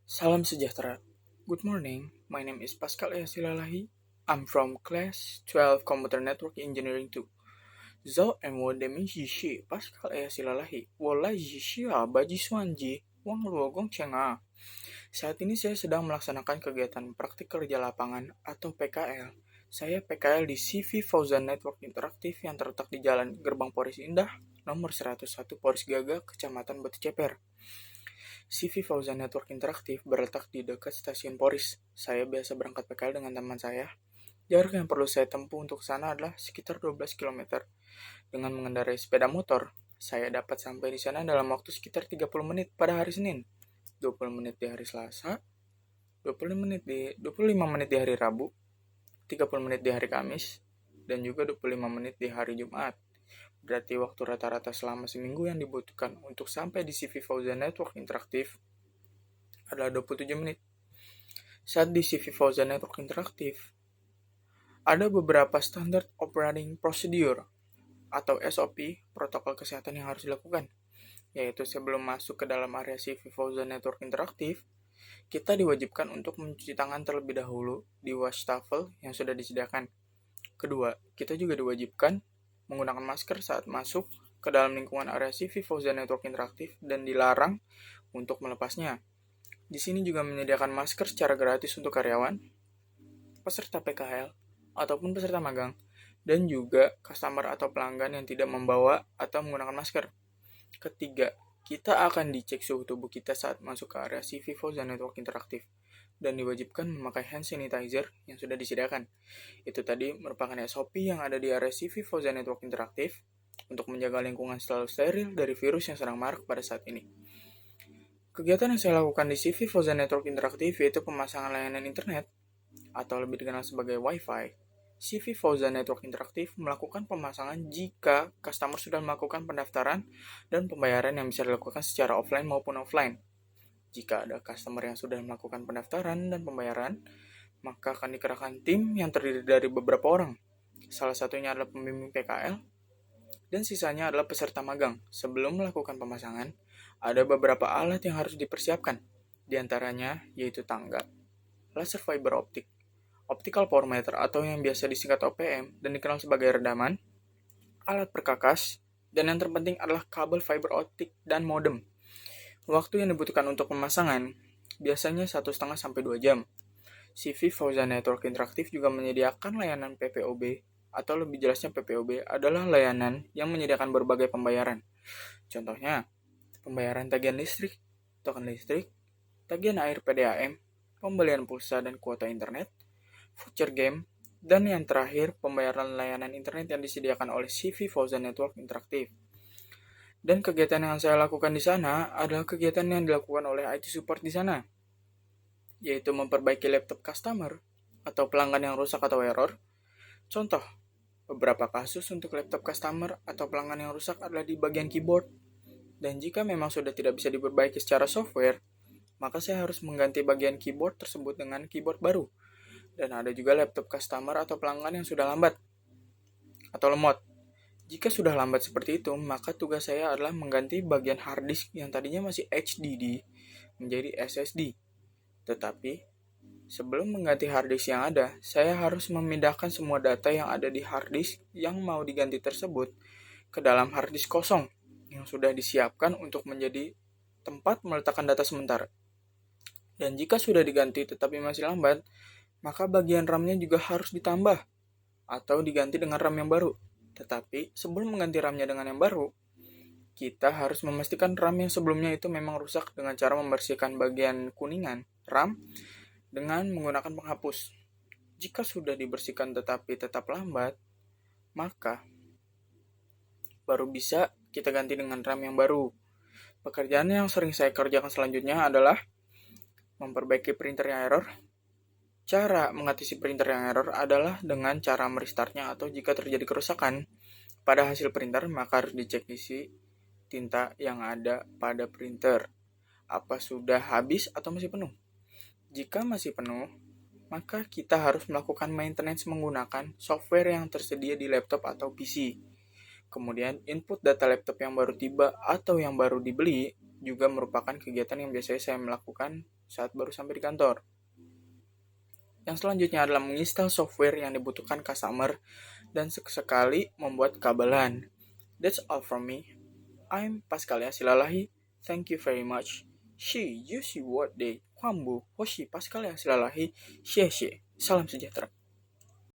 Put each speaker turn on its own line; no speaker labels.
Salam sejahtera. Good morning. My name is Pascal Silalahi. I'm from class 12 Computer Network Engineering 2. Zo and wo demi jishi Pascal Silalahi. Wola jishi baji suanji. Wang luogong cenga. Saat ini saya sedang melaksanakan kegiatan praktik kerja lapangan atau PKL. Saya PKL di CV Fauzan Network Interaktif yang terletak di Jalan Gerbang Poris Indah, nomor 101 Poris Gaga, Kecamatan Batu Ceper. CV Fauzan Network Interaktif berletak di dekat stasiun Poris. Saya biasa berangkat PKL dengan teman saya. Jarak yang perlu saya tempuh untuk sana adalah sekitar 12 km. Dengan mengendarai sepeda motor, saya dapat sampai di sana dalam waktu sekitar 30 menit pada hari Senin, 20 menit di hari Selasa, 25 menit di hari Rabu, 30 menit di hari Kamis, dan juga 25 menit di hari Jumat. Berarti waktu rata-rata selama seminggu yang dibutuhkan untuk sampai di CV Fauzan Network Interaktif adalah 27 menit. Saat di CV Fauzan Network Interaktif, ada beberapa standard operating procedure atau SOP, protokol kesehatan yang harus dilakukan, yaitu sebelum masuk ke dalam area CV Fauzan Network Interaktif, kita diwajibkan untuk mencuci tangan terlebih dahulu di wastafel yang sudah disediakan. Kedua, kita juga diwajibkan menggunakan masker saat masuk ke dalam lingkungan area CV Fauzan Network Interaktif dan dilarang untuk melepasnya. Di sini juga menyediakan masker secara gratis untuk karyawan, peserta PKL, ataupun peserta magang, dan juga customer atau pelanggan yang tidak membawa atau menggunakan masker. Ketiga, kita akan dicek suhu tubuh kita saat masuk ke area CV Fauzan Network Interaktif dan diwajibkan memakai hand sanitizer yang sudah disediakan. Itu tadi merupakan SOP yang ada di area CV Fauzan Network Interaktif untuk menjaga lingkungan selalu steril dari virus yang sedang marak pada saat ini. Kegiatan yang saya lakukan di CV Fauzan Network Interaktif yaitu pemasangan layanan internet atau lebih dikenal sebagai Wi-Fi. CV Fauzan Network Interaktif melakukan pemasangan jika customer sudah melakukan pendaftaran dan pembayaran yang bisa dilakukan secara offline maupun offline. Jika ada customer yang sudah melakukan pendaftaran dan pembayaran, maka akan dikerahkan tim yang terdiri dari beberapa orang. Salah satunya adalah pembimbing PKL, dan sisanya adalah peserta magang. Sebelum melakukan pemasangan, ada beberapa alat yang harus dipersiapkan, di antaranya yaitu tangga, laser fiber optik, optical power meter atau yang biasa disingkat OPM dan dikenal sebagai redaman, alat perkakas, dan yang terpenting adalah kabel fiber optik dan modem. Waktu yang dibutuhkan untuk pemasangan biasanya 1,5-2 jam. CV Fauzan Network Interaktif juga menyediakan layanan PPOB, atau lebih jelasnya PPOB adalah layanan yang menyediakan berbagai pembayaran. Contohnya, pembayaran tagihan listrik, token listrik, tagihan air PDAM, pembelian pulsa dan kuota internet, voucher game, dan yang terakhir pembayaran layanan internet yang disediakan oleh CV Fauzan Network Interaktif. Dan kegiatan yang saya lakukan di sana adalah kegiatan yang dilakukan oleh IT support di sana, yaitu memperbaiki laptop customer atau pelanggan yang rusak atau error. Contoh, beberapa kasus untuk laptop customer atau pelanggan yang rusak adalah di bagian keyboard. Dan jika memang sudah tidak bisa diperbaiki secara software, maka saya harus mengganti bagian keyboard tersebut dengan keyboard baru. Dan ada juga laptop customer atau pelanggan yang sudah lambat atau lemot. Jika sudah lambat seperti itu, maka tugas saya adalah mengganti bagian hard disk yang tadinya masih HDD menjadi SSD. Tetapi, sebelum mengganti hard disk yang ada, saya harus memindahkan semua data yang ada di hard disk yang mau diganti tersebut ke dalam hard disk kosong yang sudah disiapkan untuk menjadi tempat meletakkan data sementara. Dan jika sudah diganti tetapi masih lambat, maka bagian RAM-nya juga harus ditambah atau diganti dengan RAM yang baru. Tetapi sebelum mengganti RAM-nya dengan yang baru, kita harus memastikan RAM yang sebelumnya itu memang rusak dengan cara membersihkan bagian kuningan RAM dengan menggunakan penghapus. Jika sudah dibersihkan tetapi tetap lambat, maka baru bisa kita ganti dengan RAM yang baru. Pekerjaan yang sering saya kerjakan selanjutnya adalah memperbaiki printer yang error. Cara mengatasi printer yang error adalah dengan cara merestartnya atau jika terjadi kerusakan pada hasil printer, maka harus dicek isi tinta yang ada pada printer. Apa sudah habis atau masih penuh? Jika masih penuh, maka kita harus melakukan maintenance menggunakan software yang tersedia di laptop atau PC. Kemudian input data laptop yang baru tiba atau yang baru dibeli juga merupakan kegiatan yang biasanya saya melakukan saat baru sampai di kantor. Yang selanjutnya adalah menginstal software yang dibutuhkan customer dan sekali membuat kabelan. That's all from me. I'm Pascal Yasilalahi. Thank you very much. She, you see what they, Kwambu, Hoshi, Pascal Yasilalahi, Xie. Salam sejahtera.